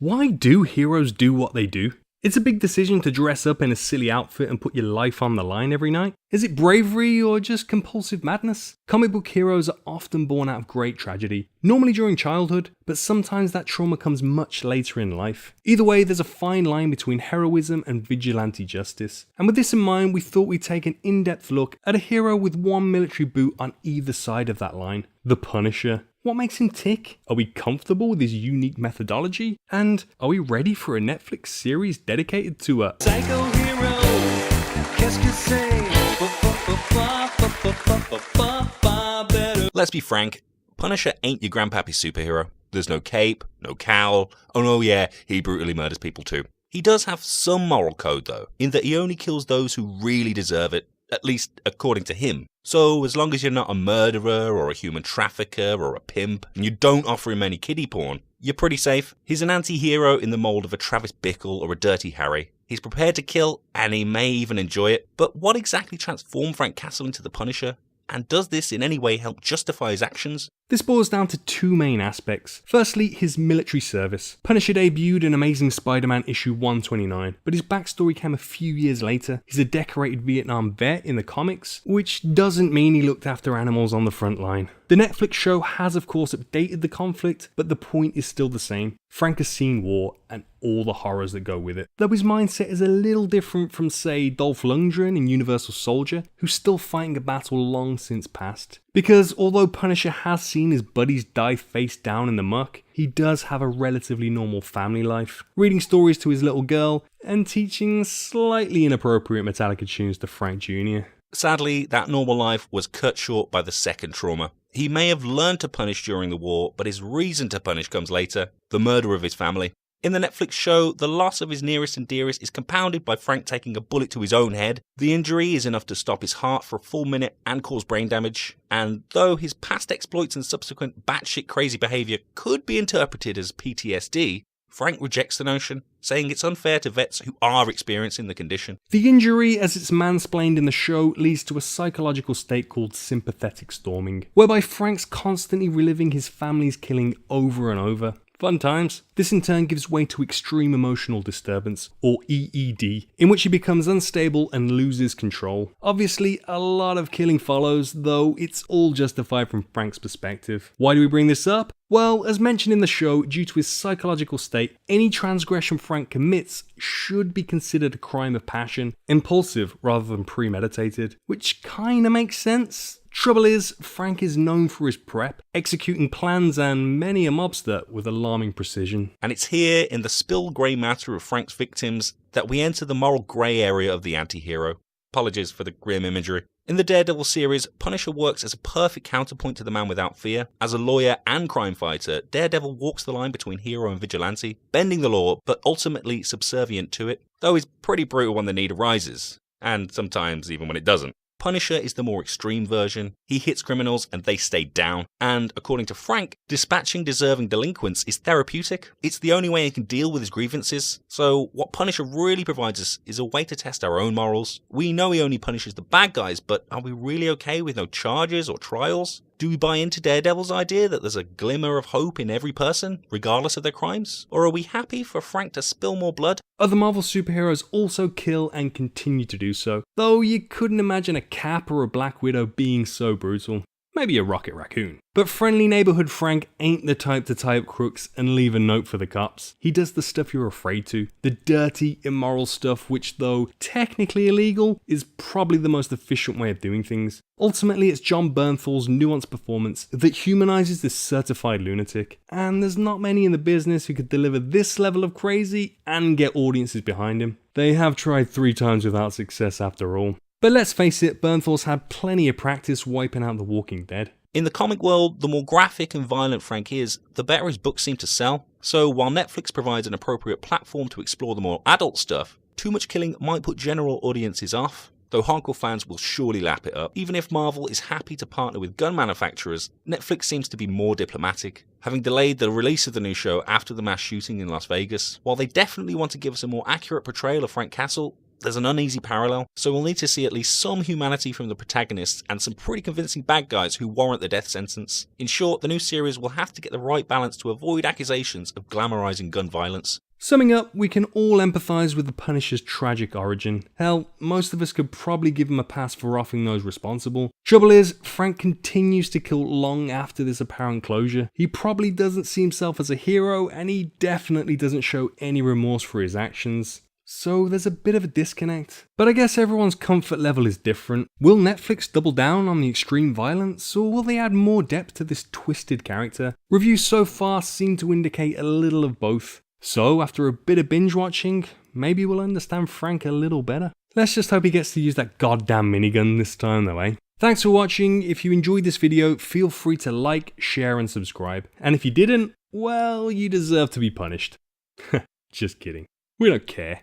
Why do heroes do what they do? It's a big decision to dress up in a silly outfit and put your life on the line every night. Is it bravery or just compulsive madness? Comic book heroes are often born out of great tragedy, normally during childhood, but sometimes that trauma comes much later in life. Either way, there's a fine line between heroism and vigilante justice. And with this in mind, we thought we'd take an in-depth look at a hero with one military boot on either side of that line, the Punisher. What makes him tick? Are we comfortable with his unique methodology? And are we ready for a Netflix series dedicated to a psycho hero? Let's be frank, Punisher ain't your grandpappy superhero. There's no cape, no cowl, oh no yeah, he brutally murders people too. He does have some moral code though, in that he only kills those who really deserve it, at least according to him. So as long as you're not a murderer or a human trafficker or a pimp, and you don't offer him any kiddie porn, you're pretty safe. He's an anti-hero in the mold of a Travis Bickle or a Dirty Harry. He's prepared to kill, and he may even enjoy it. But what exactly transformed Frank Castle into the Punisher? And does this in any way help justify his actions? This boils down to two main aspects. Firstly, his military service. Punisher debuted in Amazing Spider-Man issue 129, but his backstory came a few years later. He's a decorated Vietnam vet in the comics, which doesn't mean he looked after animals on the front line. The Netflix show has of course updated the conflict, but the point is still the same. Frank has seen war and all the horrors that go with it. Though his mindset is a little different from, say, Dolph Lundgren in Universal Soldier, who's still fighting a battle long since past. Because although Punisher has seen his buddies die face down in the muck, he does have a relatively normal family life, reading stories to his little girl and teaching slightly inappropriate Metallica tunes to Frank Jr. Sadly, that normal life was cut short by the second trauma. He may have learned to punish during the war, but his reason to punish comes later, the murder of his family. In the Netflix show, the loss of his nearest and dearest is compounded by Frank taking a bullet to his own head. The injury is enough to stop his heart for a full minute and cause brain damage. And though his past exploits and subsequent batshit crazy behaviour could be interpreted as PTSD, Frank rejects the notion, saying it's unfair to vets who are experiencing the condition. The injury, as it's mansplained in the show, leads to a psychological state called sympathetic storming, whereby Frank's constantly reliving his family's killing over and over. Fun times. This in turn gives way to extreme emotional disturbance, or EED, in which he becomes unstable and loses control. Obviously, a lot of killing follows, though it's all justified from Frank's perspective. Why do we bring this up? Well, as mentioned in the show, due to his psychological state, any transgression Frank commits should be considered a crime of passion, impulsive rather than premeditated, which kinda makes sense. Trouble is, Frank is known for his prep, executing plans and many a mobster with alarming precision. And it's here, in the spilled grey matter of Frank's victims, that we enter the moral grey area of the anti-hero. Apologies for the grim imagery. In the Daredevil series, Punisher works as a perfect counterpoint to the Man Without Fear. As a lawyer and crime fighter, Daredevil walks the line between hero and vigilante, bending the law, but ultimately subservient to it, though he's pretty brutal when the need arises, and sometimes even when it doesn't. Punisher is the more extreme version. He hits criminals and they stay down. And according to Frank, dispatching deserving delinquents is therapeutic. It's the only way he can deal with his grievances. So what Punisher really provides us is a way to test our own morals. We know he only punishes the bad guys, but are we really okay with no charges or trials? Do we buy into Daredevil's idea that there's a glimmer of hope in every person, regardless of their crimes? Or are we happy for Frank to spill more blood? Other Marvel superheroes also kill and continue to do so, though you couldn't imagine a Cap or a Black Widow being so brutal. Maybe a Rocket Raccoon. But friendly neighborhood Frank ain't the type to tie up crooks and leave a note for the cops. He does the stuff you're afraid to. The dirty, immoral stuff which, though technically illegal, is probably the most efficient way of doing things. Ultimately, it's Jon Bernthal's nuanced performance that humanizes this certified lunatic. And there's not many in the business who could deliver this level of crazy and get audiences behind him. They have tried 3 times without success after all. But let's face it, Bernthal's had plenty of practice wiping out The Walking Dead. In the comic world, the more graphic and violent Frank is, the better his books seem to sell. So while Netflix provides an appropriate platform to explore the more adult stuff, too much killing might put general audiences off, though hardcore fans will surely lap it up. Even if Marvel is happy to partner with gun manufacturers, Netflix seems to be more diplomatic, having delayed the release of the new show after the mass shooting in Las Vegas. While they definitely want to give us a more accurate portrayal of Frank Castle, there's an uneasy parallel, so we'll need to see at least some humanity from the protagonists and some pretty convincing bad guys who warrant the death sentence. In short, the new series will have to get the right balance to avoid accusations of glamorizing gun violence. Summing up, we can all empathise with the Punisher's tragic origin. Hell, most of us could probably give him a pass for offing those responsible. Trouble is, Frank continues to kill long after this apparent closure. He probably doesn't see himself as a hero, and he definitely doesn't show any remorse for his actions. So there's a bit of a disconnect. But I guess everyone's comfort level is different. Will Netflix double down on the extreme violence, or will they add more depth to this twisted character? Reviews so far seem to indicate a little of both. So, after a bit of binge watching, maybe we'll understand Frank a little better. Let's just hope he gets to use that goddamn minigun this time though, eh? Thanks for watching. If you enjoyed this video, feel free to like, share and subscribe. And if you didn't, well, you deserve to be punished. Just kidding. We don't care.